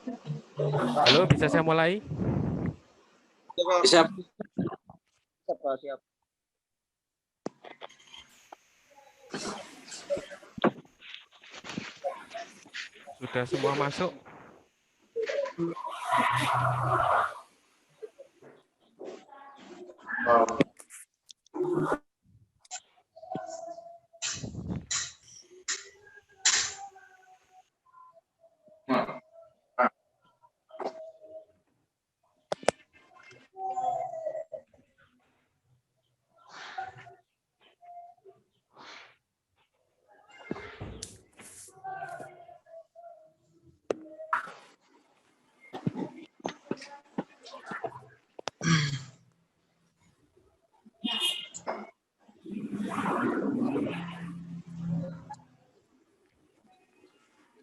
Halo, bisa saya mulai? Siap. Siap. Sudah semua masuk?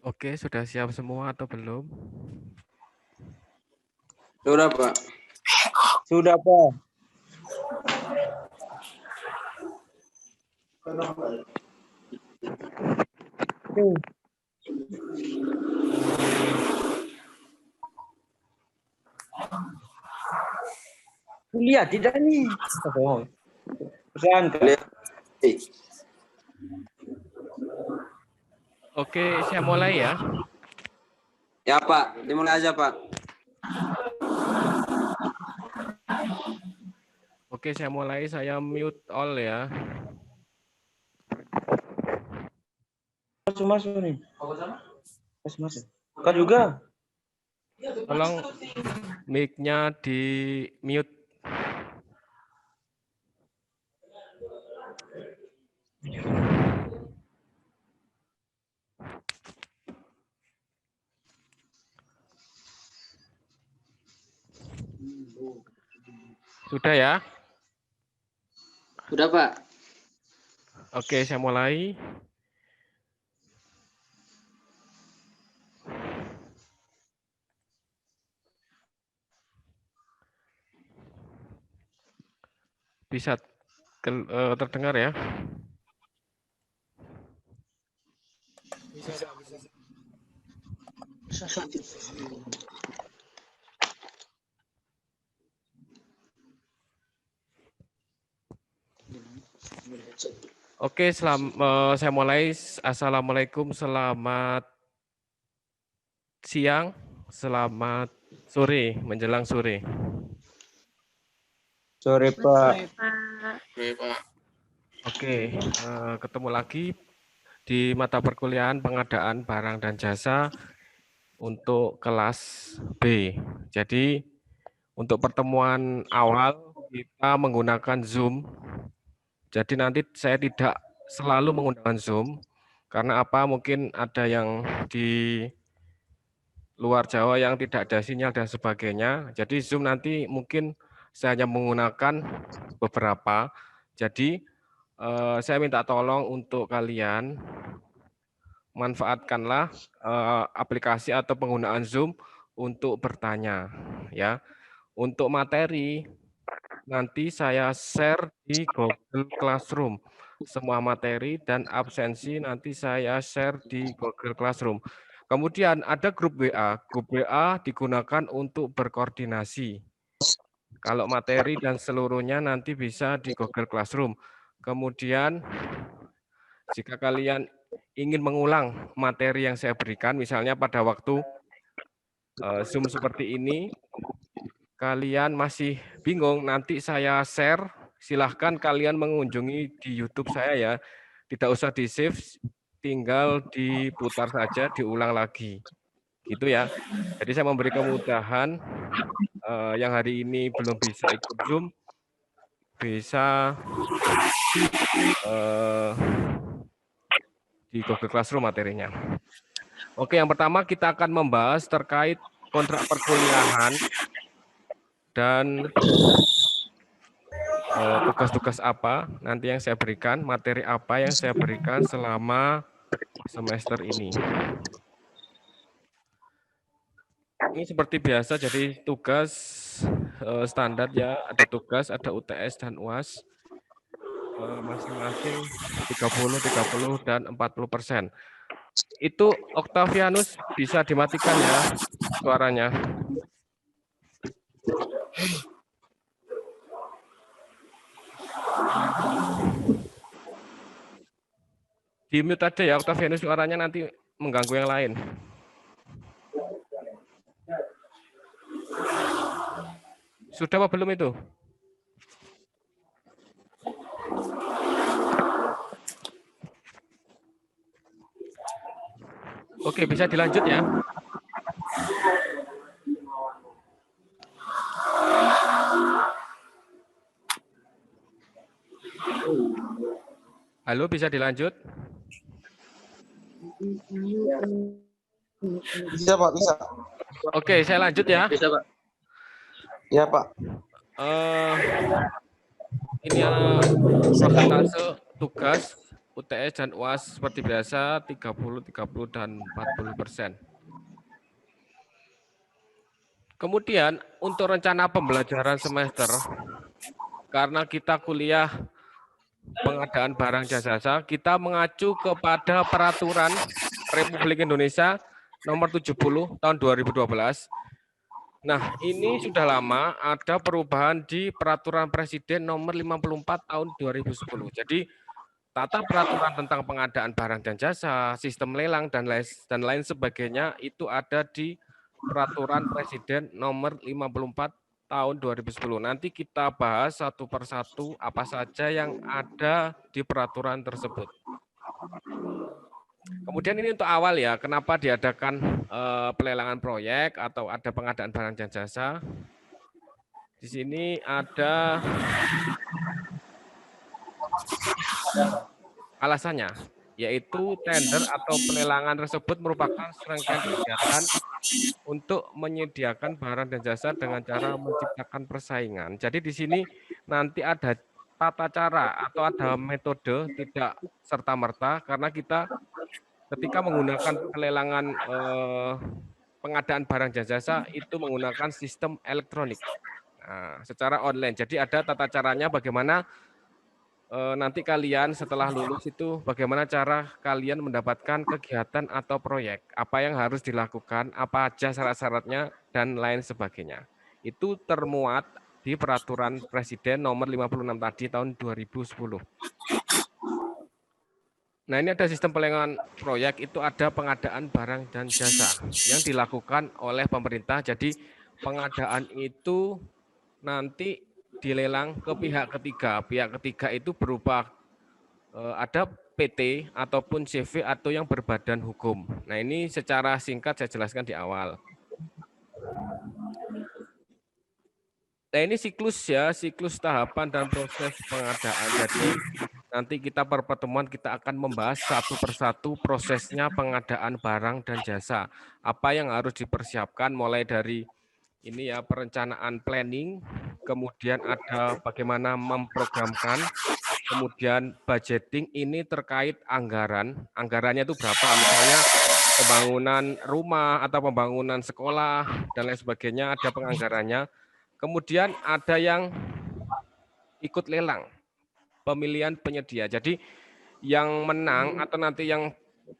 Oke, sudah siap semua atau belum? Sudah, Pak. Sudah, Pak. Lihat tidak nih. Oh. Pesan Lihat. Oke, saya mulai ya. Ya, Pak. Dimulai aja, Pak. Oke, saya mulai. Saya mute all ya. masuk nih. Masuk. Kau juga? Tolong mic-nya di mute. Sudah ya? Sudah, Pak. Oke, saya mulai. Bisa terdengar ya? Oke, saya mulai. Assalamualaikum, selamat siang, selamat sore, menjelang sore. Sore, Pak. Oke, ketemu lagi di mata perkuliahan pengadaan barang dan jasa untuk kelas B. Jadi untuk pertemuan awal kita menggunakan Zoom. Jadi nanti saya tidak selalu menggunakan Zoom karena apa? Mungkin ada yang di luar Jawa yang tidak ada sinyal dan sebagainya. Jadi Zoom nanti mungkin saya hanya menggunakan beberapa. Jadi saya minta tolong untuk kalian manfaatkanlah aplikasi atau penggunaan Zoom untuk bertanya ya. Untuk materi nanti saya share di Google Classroom. Semua materi dan absensi nanti saya share di Google Classroom. Kemudian ada grup WA. Grup WA digunakan untuk berkoordinasi. Kalau materi dan seluruhnya nanti bisa di Google Classroom. Kemudian jika kalian ingin mengulang materi yang saya berikan, misalnya pada waktu Zoom seperti ini, kalian masih bingung, nanti saya share, silahkan kalian mengunjungi di YouTube saya ya. Tidak usah di-save, tinggal diputar saja, diulang lagi. Gitu ya. Jadi saya memberi kemudahan yang hari ini belum bisa ikut Zoom, bisa di Google Classroom materinya. Oke, yang pertama kita akan membahas terkait kontrak perkuliahan dan tugas-tugas apa nanti yang saya berikan, materi apa yang saya berikan selama semester ini. Ini seperti biasa, jadi tugas standar ya, ada tugas, ada UTS dan UAS, masing-masing 30, 30, dan 40%. Itu Octavianus bisa dimatikan ya suaranya. Di mute aja ya Octavianus, suaranya nanti mengganggu yang lain. Sudah apa belum itu? Oke, bisa dilanjut ya. Halo, bisa dilanjut? Bisa Pak, bisa. Oke, saya lanjut ya. Bisa, Pak. Ya Pak. Ini persentase tugas UTS dan UAS seperti biasa 30, 30 dan 40%. Kemudian untuk rencana pembelajaran semester, karena kita kuliah pengadaan barang jasa, kita mengacu kepada Peraturan Republik Indonesia Nomor 70 tahun 2012. Nah, ini sudah lama ada perubahan di Peraturan Presiden Nomor 54 tahun 2010. Jadi tata peraturan tentang pengadaan barang dan jasa, sistem lelang dan lain sebagainya itu ada di Peraturan Presiden Nomor 54 tahun 2010. Nanti kita bahas satu persatu apa saja yang ada di peraturan tersebut. Kemudian ini untuk awal ya, kenapa diadakan pelelangan proyek atau ada pengadaan barang dan jasa. Di sini ada alasannya, yaitu tender atau pelelangan tersebut merupakan serangkaian kegiatan untuk menyediakan barang dan jasa dengan cara menciptakan persaingan. Jadi di sini nanti ada tata cara atau ada metode, tidak serta-merta, karena kita ketika menggunakan pelelangan pengadaan barang dan jasa itu menggunakan sistem elektronik, secara online. Jadi ada tata caranya bagaimana nanti kalian setelah lulus itu bagaimana cara kalian mendapatkan kegiatan atau proyek, apa yang harus dilakukan, apa aja syarat-syaratnya, dan lain sebagainya. Itu termuat di Peraturan Presiden Nomor 56 tadi tahun 2010. Nah, ini ada sistem pelelangan proyek, itu ada pengadaan barang dan jasa yang dilakukan oleh pemerintah. Jadi pengadaan itu nanti dilelang ke pihak ketiga. Pihak ketiga itu berupa ada PT ataupun CV atau yang berbadan hukum. Nah, ini secara singkat saya jelaskan di awal. Nah, ini siklus ya, siklus tahapan dan proses pengadaan. Jadi nanti kita per pertemuan kita akan membahas satu persatu prosesnya pengadaan barang dan jasa. Apa yang harus dipersiapkan mulai dari ini ya perencanaan planning, kemudian ada bagaimana memprogramkan, kemudian budgeting, ini terkait anggaran. Anggarannya itu berapa? Misalnya pembangunan rumah atau pembangunan sekolah dan lain sebagainya ada penganggarannya. Kemudian ada yang ikut lelang, pemilihan penyedia. Jadi yang menang atau nanti yang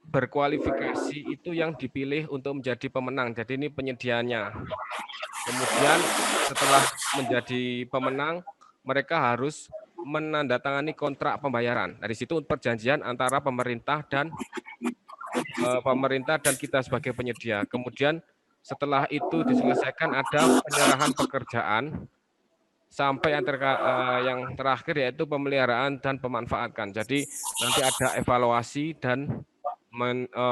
berkualifikasi itu yang dipilih untuk menjadi pemenang. Jadi ini penyediaannya. Kemudian setelah menjadi pemenang, mereka harus menandatangani kontrak pembayaran. Dari situ perjanjian antara pemerintah dan kita sebagai penyedia. Kemudian setelah itu diselesaikan ada penyerahan pekerjaan sampai yang terakhir yaitu pemeliharaan dan pemanfaatan. Jadi nanti ada evaluasi dan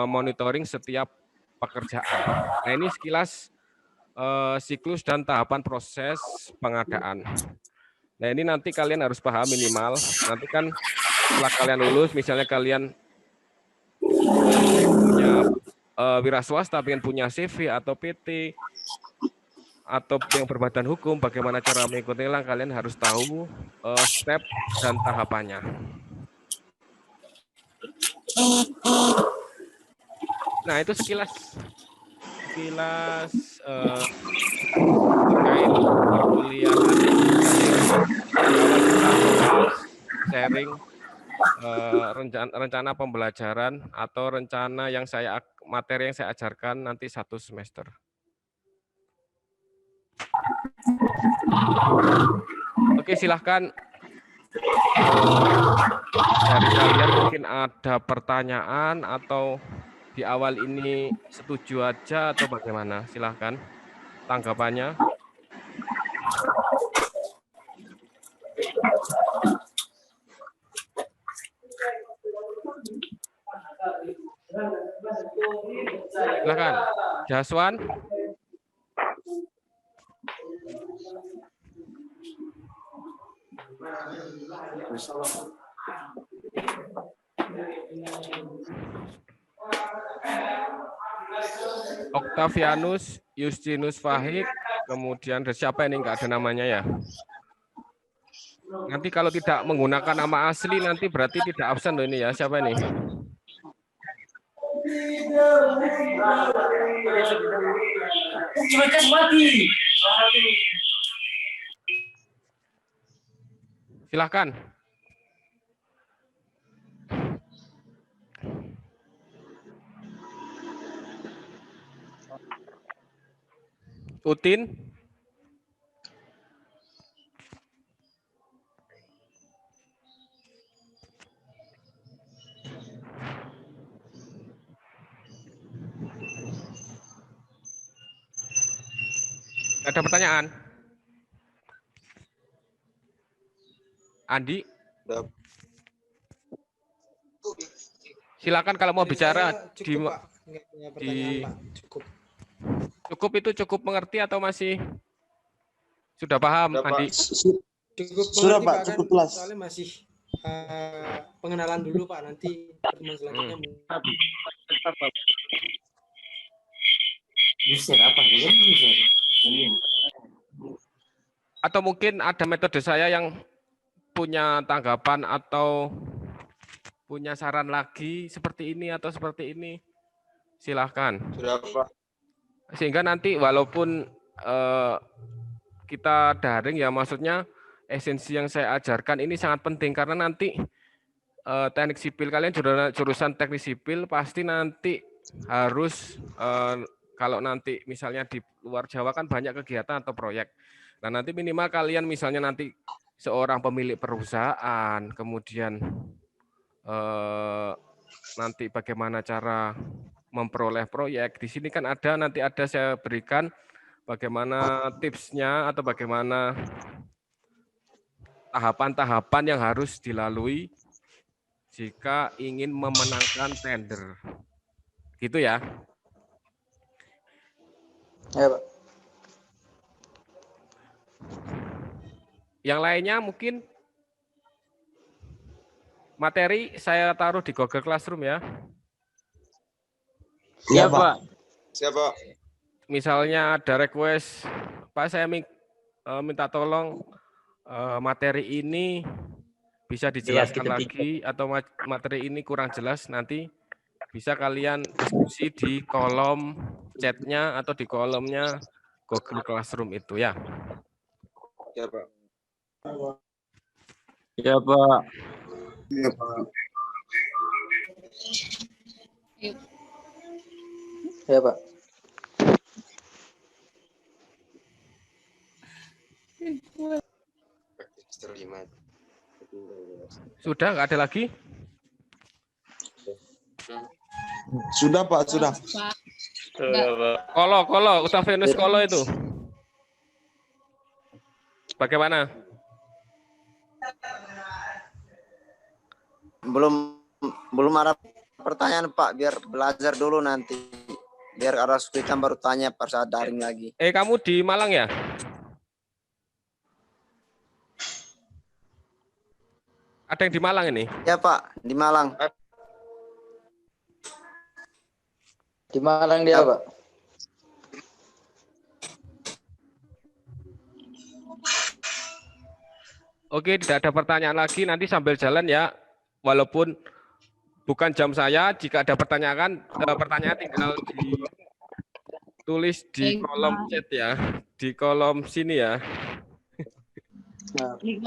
monitoring setiap pekerjaan. Nah, ini sekilas siklus dan tahapan proses pengadaan. Nah, ini nanti kalian harus paham minimal. Nanti kan setelah kalian lulus, misalnya kalian punya wira swasta, pengen punya CV atau PT atau yang berbadan hukum, bagaimana cara mengikuti lelang, kalian harus tahu step dan tahapannya. Nah, itu sekilas terkait perkuliahan, sharing rencana pembelajaran atau rencana yang materi yang saya ajarkan nanti 1 semester. Oke, silahkan dari kalian mungkin ada pertanyaan atau di awal ini setuju aja atau bagaimana? Silahkan tanggapannya. Silahkan, Jaswan. Octavianus, Justinus Fahid, kemudian siapa ini enggak ada namanya ya? Nanti kalau tidak menggunakan nama asli nanti berarti tidak absen loh ini ya. Siapa ini? Silahkan. Utin. Ada pertanyaan? Andi? Silakan kalau mau bicara cukup itu cukup mengerti atau masih sudah paham, Andi? Cukup Sudah, mengerti, Pak, kan cukup jelas. soalnya masih pengenalan dulu Pak, nanti pertemuan selanjutnya. Atau mungkin ada metode saya yang punya tanggapan atau punya saran lagi seperti ini atau seperti ini, silahkan. Sehingga nanti walaupun kita daring ya, maksudnya esensi yang saya ajarkan ini sangat penting karena nanti teknik sipil, kalian jurusan teknik sipil pasti nanti harus kalau nanti misalnya di luar Jawa kan banyak kegiatan atau proyek. Nah nanti minimal kalian misalnya nanti seorang pemilik perusahaan, kemudian nanti bagaimana cara memperoleh proyek. Di sini kan nanti ada saya berikan bagaimana tipsnya atau bagaimana tahapan-tahapan yang harus dilalui jika ingin memenangkan tender. Gitu ya. Ya, Pak. Yang lainnya mungkin materi saya taruh di Google Classroom ya. Iya, Pak. Siapa? Misalnya ada request, Pak saya minta tolong materi ini bisa dijelaskan lagi atau materi ini kurang jelas, nanti bisa kalian diskusi di kolom chatnya atau di kolomnya Google Classroom itu ya. Ya, Pak. Iya, Pak. Iya, Pak. Ya, Pak. Sudah nggak ada lagi? Sudah, Pak, sudah. Kolo, Octavianus Kolo itu. Bagaimana? Belum ada pertanyaan Pak, biar belajar dulu nanti. Biar ada kesulitan baru tanya pas saat daring lagi. Kamu di Malang ya? Ada yang di Malang ini? Ya Pak, di Malang. Di Malang dia, Pak. Oke, tidak ada pertanyaan lagi. Nanti sambil jalan ya. Walaupun bukan jam saya, jika ada pertanyaan tinggal ditulis di kolom chat ya. Di kolom sini ya. Di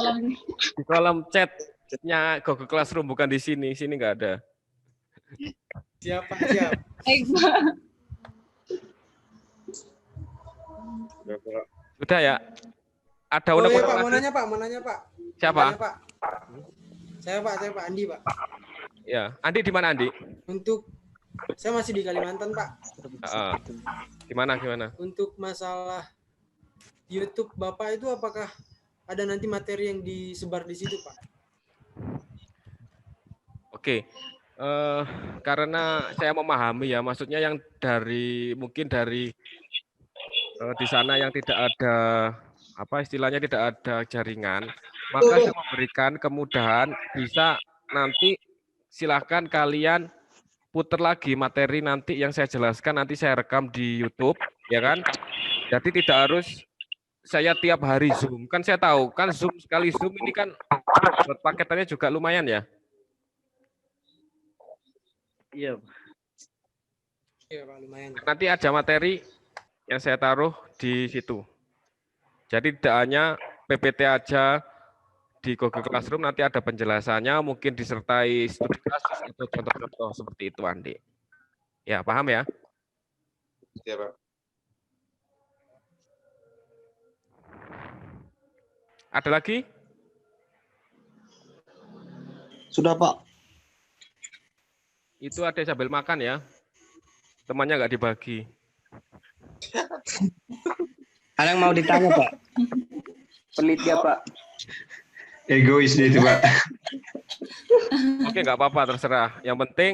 kolom chat Nya Google Classroom bukan di sini. Sini nggak ada. Siap, Pak, siap. Baik, Pak. Sudah ya? Ada Oh iya, unek-unek Pak, mau lagi? nanya, Pak, mau nanya, Pak. Siapa? Tanya, Pak. Saya, Pak Andi, Pak. Ya, Andi di mana Andi? Untuk saya masih di Kalimantan, Pak. Gimana? Untuk masalah YouTube Bapak itu apakah ada nanti materi yang disebar di situ, Pak? Oke. Karena saya memahami ya, maksudnya yang mungkin dari di sana yang tidak ada apa istilahnya tidak ada jaringan, maka saya memberikan kemudahan bisa nanti silahkan kalian putar lagi materi nanti yang saya jelaskan nanti saya rekam di YouTube, ya kan? Jadi tidak harus saya tiap hari Zoom. Kan saya tahu kan sekali Zoom ini kan buat paketannya juga lumayan ya. Iya. Iya, Pak, lumayan. Nanti ada materi yang saya taruh di situ. Jadi tidak hanya PPT aja di Google Classroom, nanti ada penjelasannya, mungkin disertai studi kasus atau contoh-contoh seperti itu, Andi. Ya, paham ya? Iya, Pak. Ada lagi? Sudah, Pak. Itu ada sambil makan ya. Temannya nggak dibagi. Ada yang mau ditanya, Pak? Pelit ya, Pak. Egois dia itu, Pak. Oke, nggak apa-apa, terserah. Yang penting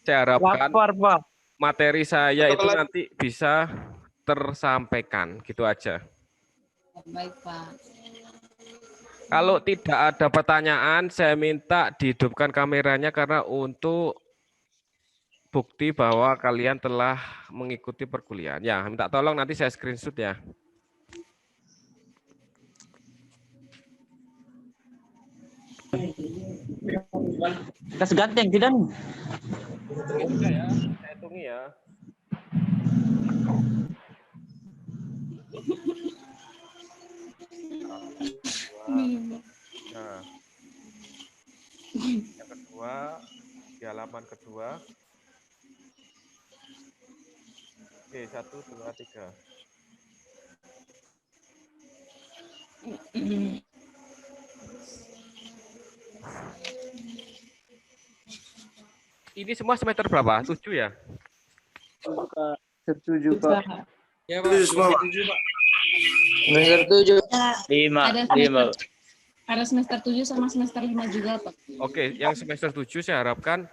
saya harapkan Lapar, Pak. materi saya itu nanti bisa tersampaikan, gitu aja. Baik, Pak. Kalau tidak ada pertanyaan, saya minta dihidupkan kameranya karena untuk bukti bahwa kalian telah mengikuti perkuliahan. Ya, minta tolong nanti saya screenshot ya. Kas ganteng, tidak? Udah ya, saya hitungi ya. Nah, yang kedua, di halaman kedua. Oke, 1, 2, 3. Ini semua semester berapa? 7 ya? Setuju, Pak. Ya, Pak. Setuju, Pak. Semester 7. Ada semester 7 sama semester 5 juga, Pak. Oke, yang semester 7 saya harapkan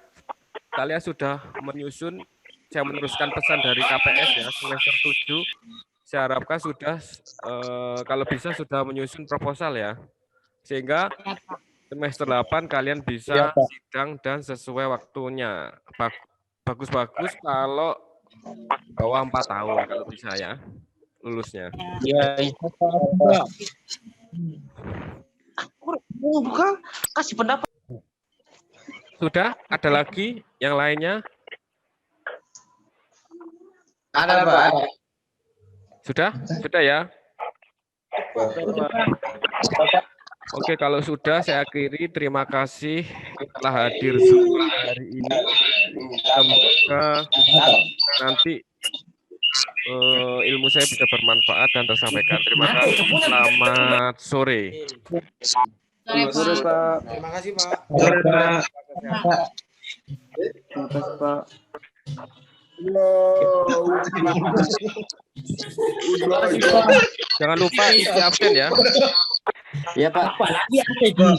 kalian sudah menyusun, saya meneruskan pesan dari KPS ya, semester 7 saya harapkan sudah kalau bisa sudah menyusun proposal ya. Sehingga semester 8 kalian bisa sidang dan sesuai waktunya. Bagus-bagus kalau bawah 4 tahun kalau bisa ya lulusnya. Iya, Pak. Bukan kasih pendapat. Sudah? Ada lagi yang lainnya? Ada, Pak. Ada. Sudah? Sudah ya? Oke, kalau sudah saya akhiri. Terima kasih telah hadir Zoom hari ini. Semoga nanti ilmu saya bisa bermanfaat dan tersampaikan. Terima kasih. Selamat sore. Sore, Pak. Terima kasih, Pak. Terima kasih, Pak. Jangan lupa isi absen ya. Iya, Pak. Apalagi apa itu?